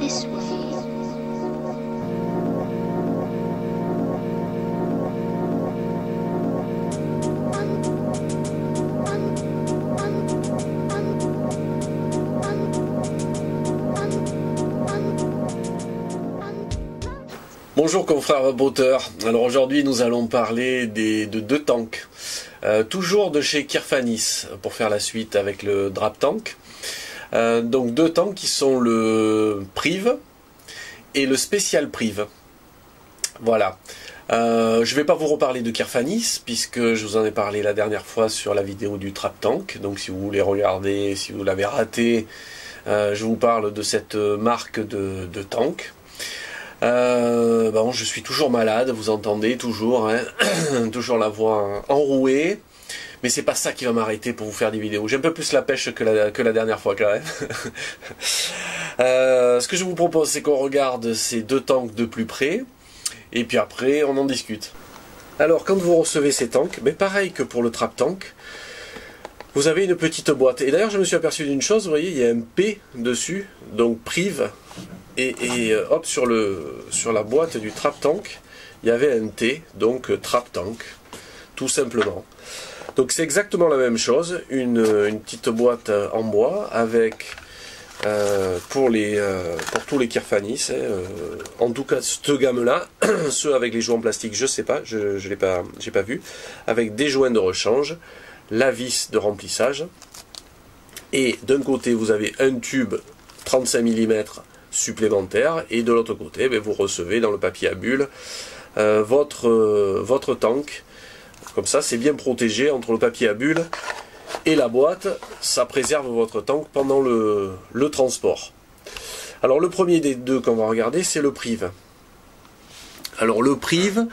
this way. Bonjour confrères raboteurs, alors aujourd'hui nous allons parler de deux tanks, toujours de chez Kirfanis pour faire la suite avec le Drap Tank. Donc deux tanks qui sont le Priv et le Special Priv. Voilà. Je ne vais pas vous reparler de Kirfanis puisque je vous en ai parlé la dernière fois sur la vidéo du Trap Tank. Donc si vous voulez regarder, si vous l'avez raté, je vous parle de cette marque de tank. Bon, je suis toujours malade, vous entendez, toujours, hein, toujours la voix enrouée, mais c'est pas ça qui va m'arrêter pour vous faire des vidéos. J'ai un peu plus la pêche que la dernière fois quand même. Ce que je vous propose, c'est qu'on regarde ces deux tanks de plus près, et puis après on en discute. Alors quand vous recevez ces tanks, mais pareil que pour le Trap Tank, vous avez une petite boîte. Et d'ailleurs je me suis aperçu d'une chose, vous voyez, il y a un P dessus, donc Priv. Et hop, sur la boîte du Trap Tank, il y avait un T, donc Trap Tank, tout simplement. Donc c'est exactement la même chose, une petite boîte en bois avec, pour tous les Kirfanis, en tout cas cette gamme-là, ceux avec les joints en plastique, je sais pas, j'ai pas vu, avec des joints de rechange, la vis de remplissage, et d'un côté vous avez un tube 35 mm supplémentaire, et de l'autre côté vous recevez dans le papier à bulles votre tank. Comme ça c'est bien protégé entre le papier à bulles et la boîte, ça préserve votre tank pendant le transport. Alors le premier des deux qu'on va regarder, c'est le Priv. Alors le Priv,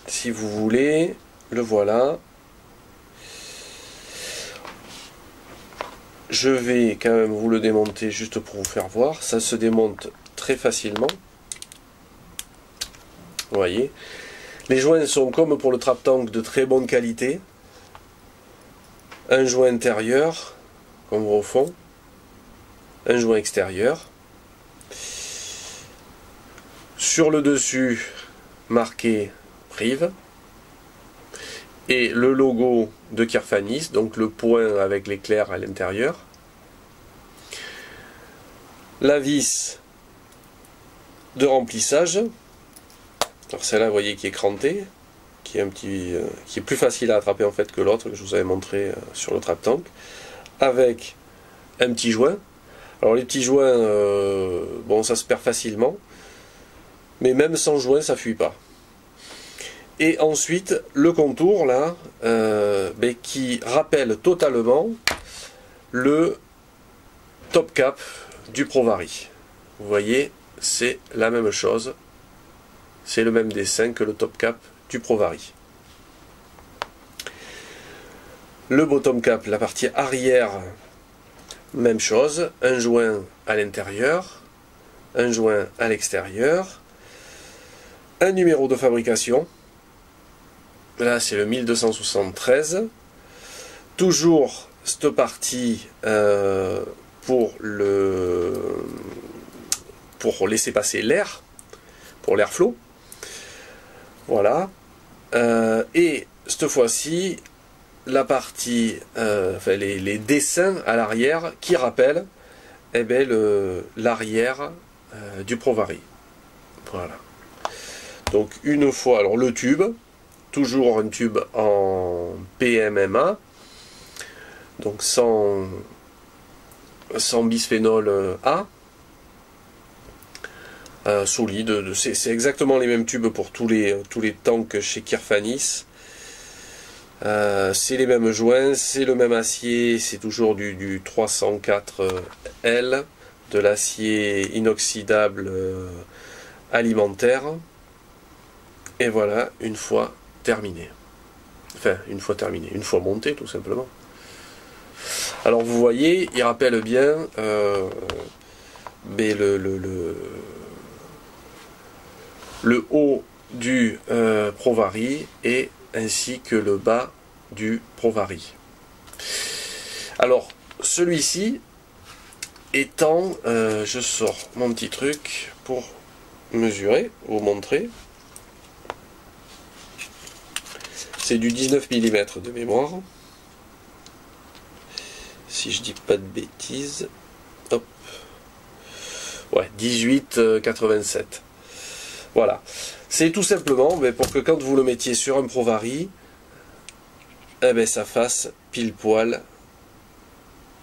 si vous voulez, le voilà. Je vais quand même vous le démonter juste pour vous faire voir. Ça se démonte très facilement. Vous voyez. Les joints sont comme pour le Trap Tank de très bonne qualité. Un joint intérieur, comme on voit au fond. Un joint extérieur. Sur le dessus, marqué Priv. Et le logo de Kirfanis, donc le point avec l'éclair à l'intérieur. La vis de remplissage. Alors celle-là, vous voyez, qui est crantée, qui est plus facile à attraper en fait que l'autre que je vous avais montré sur le Trap Tank, avec un petit joint. Alors les petits joints, bon, ça se perd facilement, mais même sans joint, ça fuit pas. Et ensuite, le contour, là, qui rappelle totalement le top cap du Provari. Vous voyez, c'est la même chose. C'est le même dessin que le top cap du Provari. Le bottom cap, la partie arrière, même chose. Un joint à l'intérieur, un joint à l'extérieur, un numéro de fabrication. Là, c'est le 1273. Toujours cette partie pour laisser passer l'air, pour l'airflow. Voilà. Et cette fois-ci, la partie, les dessins à l'arrière qui rappellent l'arrière du Provari. Voilà. Donc une fois, alors le tube. Toujours un tube en PMMA, donc sans bisphénol A, solide. C'est exactement les mêmes tubes pour tous les tanks chez Kirfanis. C'est les mêmes joints, c'est le même acier, c'est toujours du 304L, de l'acier inoxydable alimentaire. Et voilà, une fois terminé. Enfin, une fois monté tout simplement. Alors vous voyez, il rappelle bien le haut du Provari et ainsi que le bas du Provari. Alors celui-ci, étant, je sors mon petit truc pour mesurer, vous montrer. C'est du 19 mm de mémoire. Si je dis pas de bêtises. Hop. Ouais, 18,87. Voilà. C'est tout simplement pour que quand vous le mettiez sur un Provari, eh ben, ça fasse pile poil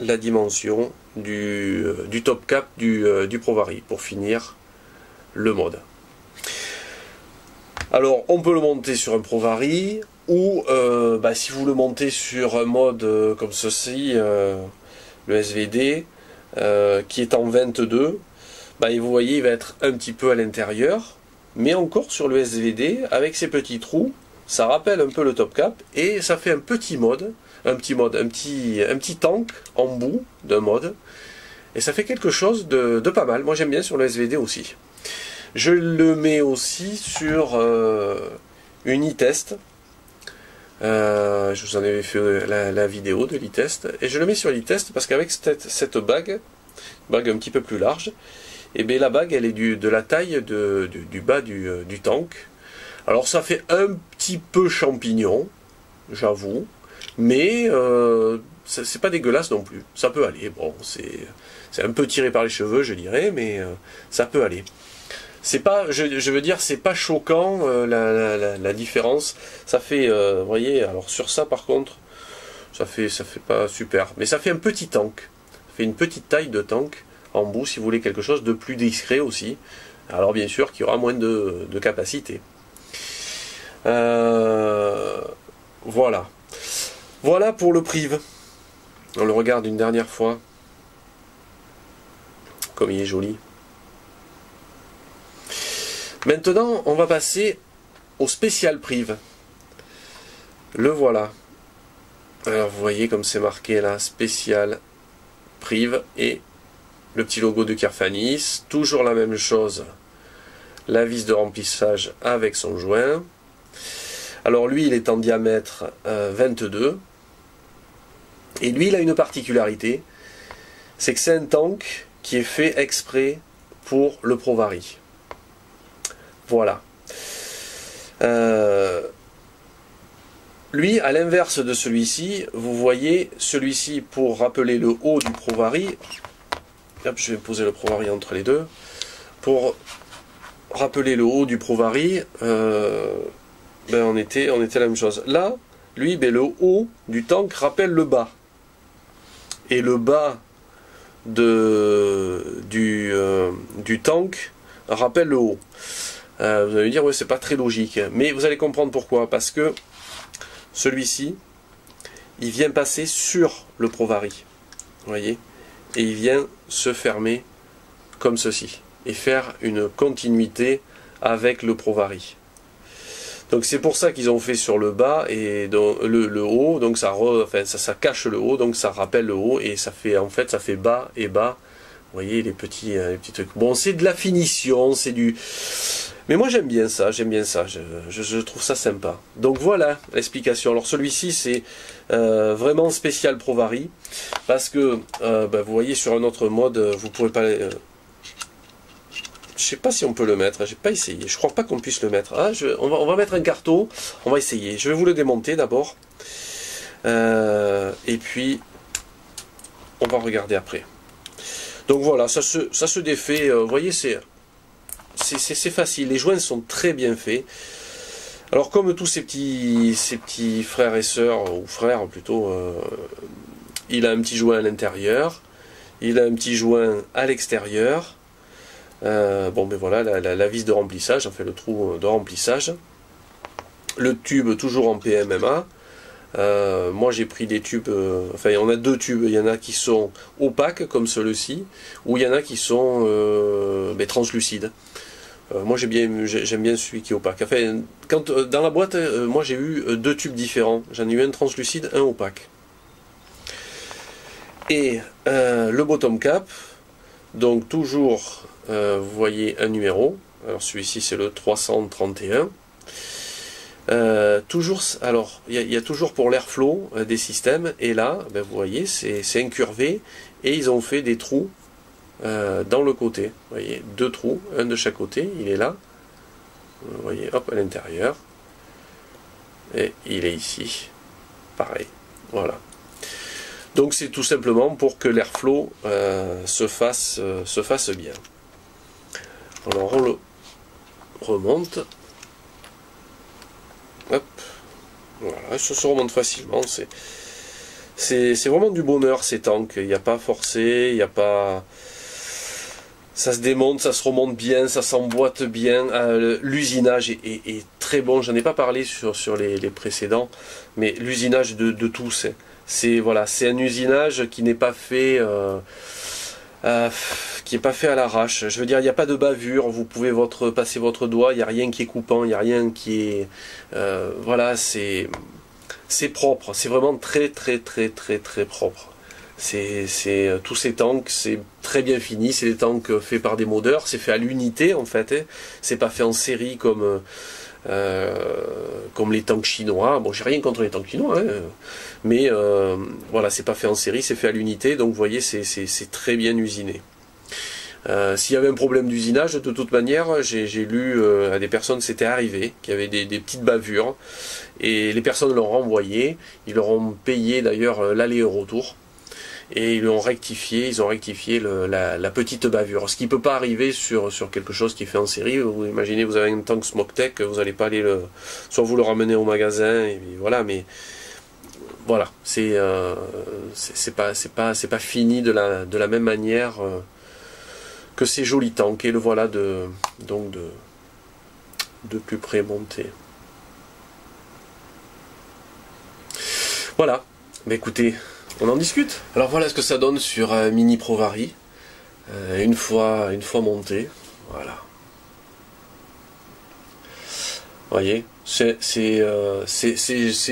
la dimension du top cap du Provari pour finir le mode. Alors on peut le monter sur un Provari ou si vous le montez sur un mode comme ceci, le SVD qui est en 22, et vous voyez il va être un petit peu à l'intérieur, mais encore sur le SVD avec ses petits trous, ça rappelle un peu le top cap et ça fait un petit tank en bout d'un mode, et ça fait quelque chose de pas mal. Moi j'aime bien sur le SVD aussi. Je le mets aussi sur une e-test. Je vous en avais fait la vidéo de l'e-test, et je le mets sur l'e-test parce qu'avec cette bague un petit peu plus large, et bien la bague elle est de la taille du bas du tank. Alors ça fait un petit peu champignon, j'avoue, mais c'est pas dégueulasse non plus, ça peut aller. Bon, c'est un peu tiré par les cheveux je dirais, mais ça peut aller. C'est pas, je veux dire, c'est pas choquant la différence. Ça fait, vous voyez, alors sur ça par contre, ça fait pas super, mais ça fait un petit tank. Ça fait une petite taille de tank en bout si vous voulez quelque chose de plus discret aussi. Alors bien sûr qu'il y aura moins de capacité. Voilà. Voilà pour le prive. On le regarde une dernière fois. Comme il est joli. Maintenant, on va passer au spécial prive. Le voilà. Alors, vous voyez comme c'est marqué là, spécial prive et le petit logo de Kerfanis. Toujours la même chose. La vis de remplissage avec son joint. Alors, lui, il est en diamètre 22. Et lui, il a une particularité. C'est que c'est un tank qui est fait exprès pour le Provari. Voilà. Lui, à l'inverse de celui-ci, vous voyez, celui-ci, pour rappeler le haut du Provari, hop, je vais poser le Provari entre les deux, pour rappeler le haut du Provari, on était la même chose. Là, lui, le haut du tank rappelle le bas. Et le bas du tank rappelle le haut. Vous allez me dire, ouais, c'est pas très logique. Mais vous allez comprendre pourquoi. Parce que celui-ci, il vient passer sur le Provari. Vous voyez? Et il vient se fermer comme ceci. Et faire une continuité avec le Provari. Donc c'est pour ça qu'ils ont fait sur le bas et donc, le haut. Donc ça cache le haut. Donc ça rappelle le haut. Et ça fait, en fait, ça fait bas et bas. Vous voyez les petits trucs. Bon, c'est de la finition. C'est du... Mais moi j'aime bien ça, je trouve ça sympa. Donc voilà l'explication. Alors celui-ci c'est vraiment spécial Provari, parce que vous voyez sur un autre mode, vous pouvez pas... je sais pas si on peut le mettre, j'ai pas essayé, je crois pas qu'on puisse le mettre. Ah, on va mettre un carton, on va essayer. Je vais vous le démonter d'abord, et puis on va regarder après. Donc voilà, ça se défait, vous voyez c'est facile, les joints sont très bien faits. Alors comme tous ces petits frères et sœurs, ou frères plutôt, il a un petit joint à l'intérieur, il a un petit joint à l'extérieur. Voilà, la vis de remplissage, enfin le trou de remplissage. Le tube toujours en PMMA. Moi j'ai pris des tubes, on a deux tubes, il y en a qui sont opaques comme celui-ci, ou il y en a qui sont translucides. Moi j'aime bien celui qui est opaque. Enfin, dans la boîte, moi j'ai eu deux tubes différents. J'en ai eu un translucide, un opaque. Et le bottom cap, donc toujours, vous voyez un numéro. Alors celui-ci c'est le 331. Toujours, alors il y a toujours pour l'airflow des systèmes, et là, vous voyez, c'est incurvé, et ils ont fait des trous dans le côté. Vous voyez, 2 trous, un de chaque côté, il est là. Vous voyez, hop, à l'intérieur. Et il est ici. Pareil. Voilà. Donc c'est tout simplement pour que l'airflow se fasse bien. Alors on le remonte. Hop. Voilà, ça se remonte facilement. C'est vraiment du bonheur ces tanks. Il n'y a pas forcé, il n'y a pas... Ça se démonte, ça se remonte bien, ça s'emboîte bien. L'usinage est très bon. J'en ai pas parlé sur les précédents, mais l'usinage de tout, c'est voilà, c'est un usinage qui n'est pas fait à l'arrache. Je veux dire, il n'y a pas de bavure. Vous pouvez passer votre doigt. Il n'y a rien qui est coupant. Il n'y a rien qui est voilà, c'est propre. C'est vraiment très propre. Tous ces tanks, c'est très bien fini. C'est des tanks faits par des modeurs. C'est fait à l'unité en fait. Hein. C'est pas fait en série comme les tanks chinois. Bon, j'ai rien contre les tanks chinois, hein. Mais voilà, c'est pas fait en série, c'est fait à l'unité. Donc vous voyez, c'est très bien usiné. S'il y avait un problème d'usinage, de toute manière, j'ai lu à des personnes, c'était arrivé, qui avaient des petites bavures, et les personnes l'ont renvoyé. Ils leur ont payé d'ailleurs l'aller et retour. Et ils ont rectifié la petite bavure. Ce qui ne peut pas arriver sur quelque chose qui est fait en série. Vous imaginez, vous avez un tank Smoke-Tech, vous n'allez pas aller soit vous le ramener au magasin, et voilà, mais voilà, c'est pas fini de la même manière que ces jolis tanks. Et le voilà de plus près monté. Voilà, mais écoutez, on en discute. Alors voilà ce que ça donne sur un Mini Provari, une fois monté. Voilà. Vous voyez, c'est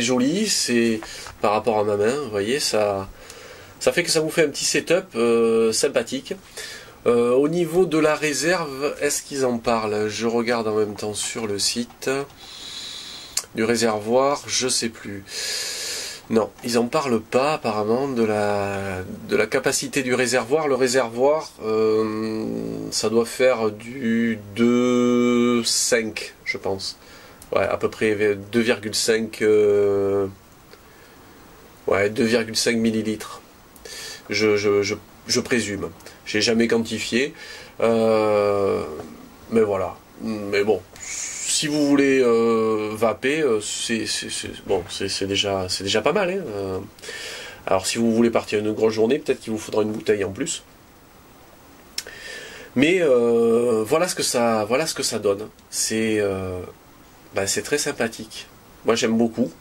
joli, c'est par rapport à ma main. Vous voyez, ça fait que ça vous fait un petit setup sympathique. Au niveau de la réserve, est-ce qu'ils en parlent? Je regarde en même temps sur le site du réservoir, je sais plus. Non, ils n'en parlent pas apparemment de la capacité du réservoir. Le réservoir, ça doit faire du 2,5 je pense. Ouais, à peu près 2,5 ouais, 2,5 millilitres. Je présume. J'ai jamais quantifié. Mais voilà. Mais bon. Si vous voulez vaper, c'est déjà pas mal. Hein. Alors si vous voulez partir une grosse journée, peut-être qu'il vous faudra une bouteille en plus. Mais voilà ce que ça donne. C'est très sympathique. Moi j'aime beaucoup.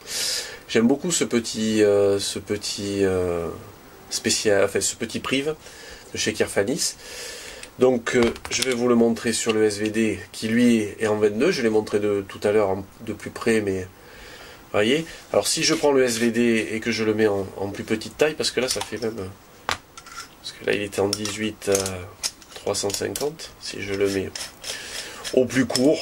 J'aime beaucoup ce petit spécial, enfin ce petit prive de chez Kirfanis. Donc je vais vous le montrer sur le SVD qui lui est en 22, je l'ai montré tout à l'heure de plus près, mais vous voyez. Alors si je prends le SVD et que je le mets en plus petite taille, parce que là ça fait même, parce que là il était en 18 350, si je le mets au plus court,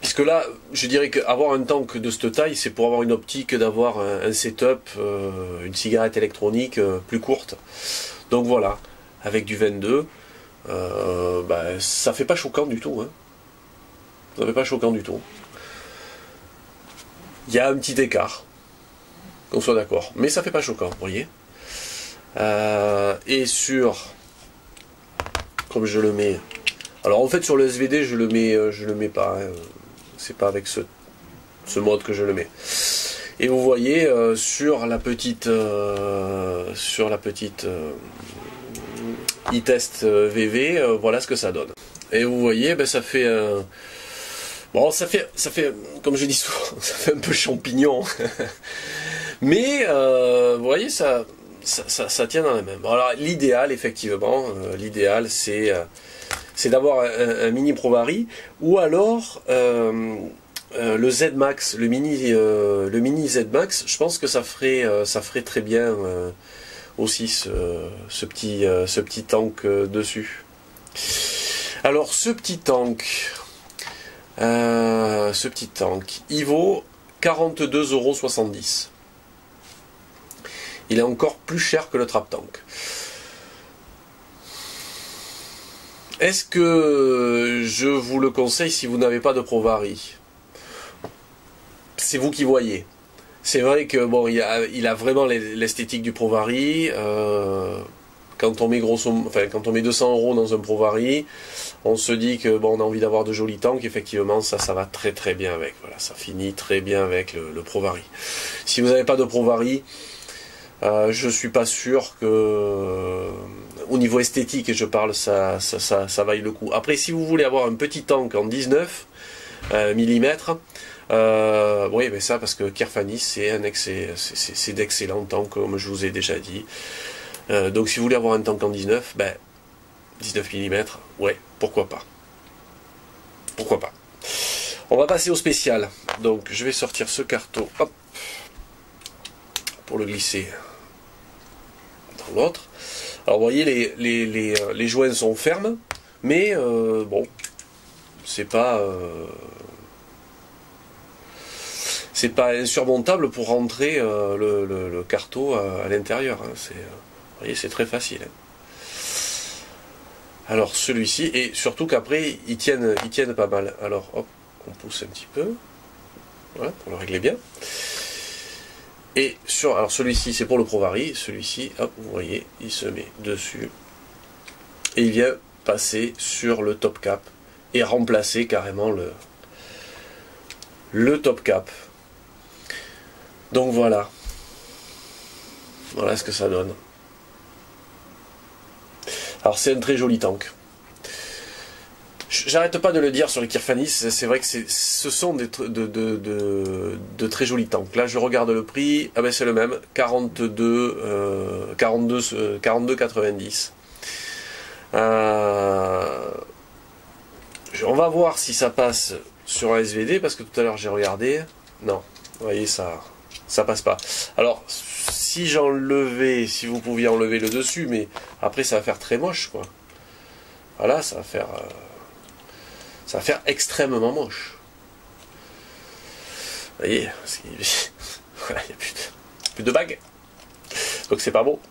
puisque là je dirais qu'avoir un tank de cette taille c'est pour avoir une optique d'avoir un setup, une cigarette électronique plus courte. Donc voilà. Avec du 22, ça fait pas choquant du tout. Hein. Ça fait pas choquant du tout. Il y a un petit écart, qu'on soit d'accord, mais ça fait pas choquant, vous voyez. Et comme je le mets, alors en fait sur le SVD je le mets pas. Hein. C'est pas avec ce mode que je le mets. Et vous voyez sur la petite e-test VV, voilà ce que ça donne. Et vous voyez, ça fait bon, ça fait comme je dis souvent, ça fait un peu champignon. Mais vous voyez, ça tient dans la même. Alors l'idéal, effectivement, l'idéal c'est d'avoir un Mini Provari, ou alors le Z-Max, le mini Z-Max. Je pense que ça ferait très bien aussi ce petit tank dessus. Alors ce petit tank, il vaut 42,70 €. Il est encore plus cher que le Trap Tank. Est-ce que je vous le conseille si vous n'avez pas de Pro-Vari? C'est vous qui voyez. C'est vrai que bon, il a vraiment l'esthétique du Pro-Vari. Quand on met quand on met 200 € dans un Pro-Vari, on se dit que bon, on a envie d'avoir de jolis tanks. Effectivement, ça va très très bien avec. Voilà, ça finit très bien avec le Pro-Vari. Si vous n'avez pas de Pro-Vari, je suis pas sûr que au niveau esthétique, je parle, ça vaille le coup. Après, si vous voulez avoir un petit tank en 19 mm, oui, mais ça parce que Kirfanis c'est d'excellents tanks, comme je vous ai déjà dit. Donc si vous voulez avoir un tank en 19, ben 19 mm, ouais, pourquoi pas. Pourquoi pas. On va passer au spécial. Donc je vais sortir ce carton, hop, pour le glisser dans l'autre. Alors vous voyez, les joints sont fermes, mais bon, c'est pas insurmontable pour rentrer le carton à l'intérieur. Hein. Vous voyez, c'est très facile. Hein. Alors celui-ci, et surtout qu'après, ils tiennent pas mal. Alors hop, on pousse un petit peu, voilà, pour le régler bien. Et alors celui-ci, c'est pour le Pro-Vari. Celui-ci, hop, vous voyez, il se met dessus. Et il vient passer sur le top cap et remplacer carrément le top cap. Donc voilà. Voilà ce que ça donne. Alors c'est un très joli tank. J'arrête pas de le dire sur les Kirfanis, c'est vrai que ce sont de très jolis tanks. Là je regarde le prix, ah ben c'est le même, 42,90. On va voir si ça passe sur un SVD, parce que tout à l'heure j'ai regardé. Non, vous voyez, ça passe pas. Alors, si j'enlevais, si vous pouviez enlever le dessus, mais après ça va faire très moche, quoi. Voilà, ça va faire extrêmement moche. Vous voyez, voilà, il n'y a plus de bagues. Donc c'est pas beau.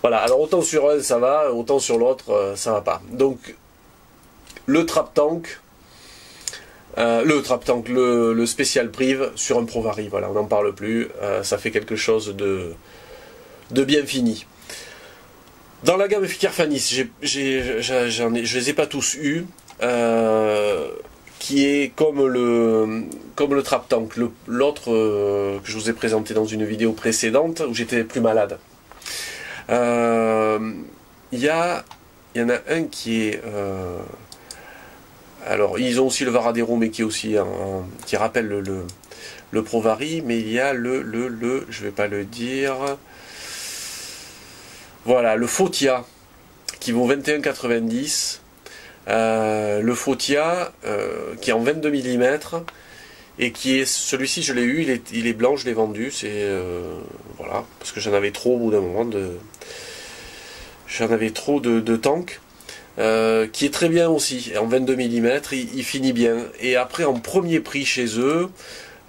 Voilà, alors autant sur un ça va, autant sur l'autre ça va pas. Donc le trap tank, le spécial prive sur un Pro-Vari, voilà, on n'en parle plus, ça fait quelque chose de bien fini. Dans la gamme Kirfanis, je les ai pas tous eus, qui est comme le trap tank, l'autre que je vous ai présenté dans une vidéo précédente où j'étais plus malade. Il y en a un qui est alors ils ont aussi le Varadero, mais qui est aussi qui rappelle le Pro-Vari, mais il y a je vais pas le dire, voilà, le Fotia qui vaut 21,90. Le Fotia qui est en 22 mm et qui est, celui-ci je l'ai eu, il est blanc, je l'ai vendu, c'est voilà, parce que j'en avais trop au bout d'un moment de tanks, qui est très bien aussi, en 22 mm, il finit bien. Et après en premier prix chez eux,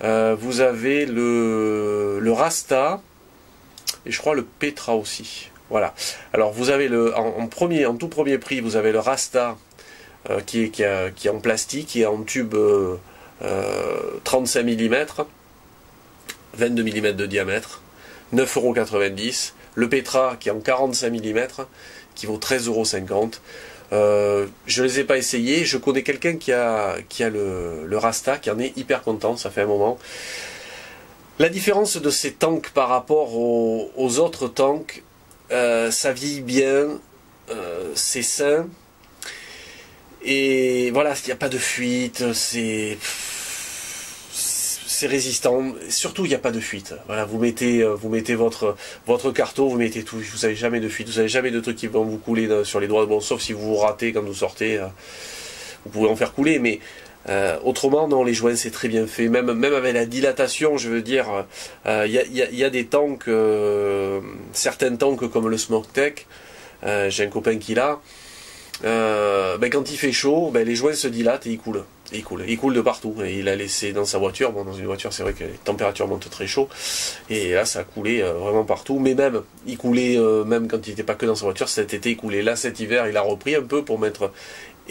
vous avez le Rasta, et je crois le Petra aussi. Voilà. Alors vous avez en tout premier prix, vous avez le Rasta, qui est en plastique, qui est en tube 35 mm, 22 mm de diamètre, 9,90 €. Le Petra qui est en 45 mm, qui vaut 13,50 €. Je ne les ai pas essayés, je connais quelqu'un qui a le Rasta, qui en est hyper content, ça fait un moment. La différence de ces tanks par rapport aux autres tanks, ça vieillit bien, c'est sain. Et voilà, il n'y a pas de fuite, c'est résistant, surtout il n'y a pas de fuite. Voilà, vous mettez votre carton, vous mettez tout, vous n'avez jamais de fuite, vous n'avez jamais de trucs qui vont vous couler sur les doigts, bon, sauf si vous vous ratez quand vous sortez, vous pouvez en faire couler, mais autrement non, les joints c'est très bien fait, même avec la dilatation, je veux dire, il y a des tanks, certains tanks comme le Smoke-Tech, j'ai un copain qui l'a. Ben quand il fait chaud, ben les joints se dilatent et ils coulent. Il coule de partout. Et il a laissé dans sa voiture. Bon, dans une voiture, c'est vrai que les températures montent très chaud. Et là, ça a coulé vraiment partout. Mais même, il coulait, même quand il n'était pas que dans sa voiture, cet été, il coulait. Là, cet hiver, il a repris un peu pour mettre...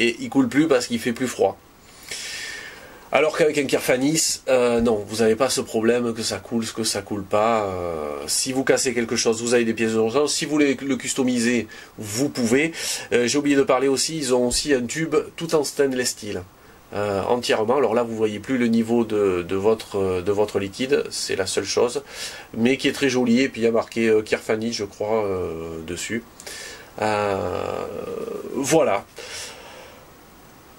Et il coule plus parce qu'il fait plus froid. Alors qu'avec un Kirfanis, non, vous n'avez pas ce problème que ça coule, que ça coule pas. Si vous cassez quelque chose, vous avez des pièces d'urgence. Si vous voulez le customiser, vous pouvez. J'ai oublié de parler aussi, ils ont aussi un tube tout en stainless steel. Entièrement. Alors là, vous voyez plus le niveau de votre liquide, c'est la seule chose, mais qui est très joli. Et puis il y a marqué Kirfanis, je crois, dessus. Voilà.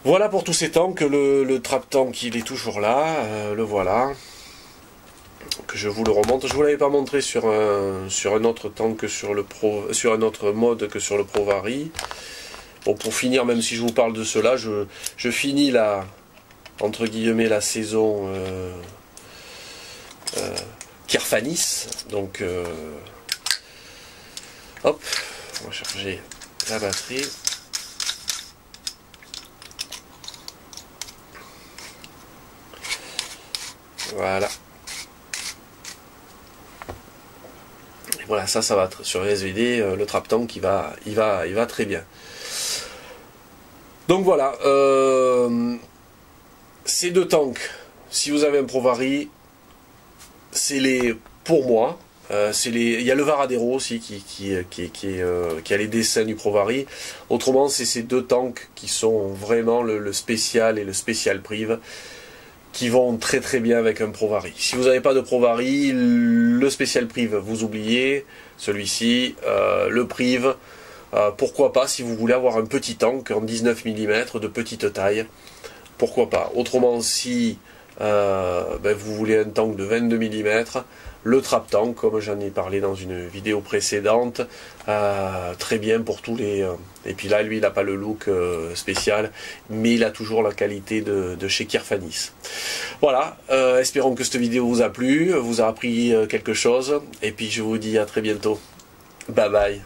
Voilà pour tous ces tanks. Le trap tank, il est toujours là. Le voilà. Que je vous le remonte. Je vous l'avais pas montré sur un autre tank que sur un autre mode que sur le Provari. Bon, pour finir, même si je vous parle de cela, je finis entre guillemets la saison Kirfanis. Donc, hop, on va charger la batterie. Voilà. Et voilà, ça va être sur SVD, le trap tank, il va très bien. Donc voilà, ces deux tanks, si vous avez un Provari, c'est les, pour moi, il y a le Varadero aussi qui a les dessins du Provari. Autrement, c'est ces deux tanks qui sont vraiment le spécial et le spécial prive, qui vont très très bien avec un Provari. Si vous n'avez pas de Provari, le spécial prive, vous oubliez, celui-ci, le prive, pourquoi pas, si vous voulez avoir un petit tank en 19 mm de petite taille, pourquoi pas. Autrement, si vous voulez un tank de 22 mm, le trap tank, comme j'en ai parlé dans une vidéo précédente, très bien pour tous les... et puis là, lui, il n'a pas le look spécial, mais il a toujours la qualité de chez Kirfanis. Voilà, espérons que cette vidéo vous a plu, vous a appris quelque chose, et puis je vous dis à très bientôt. Bye bye.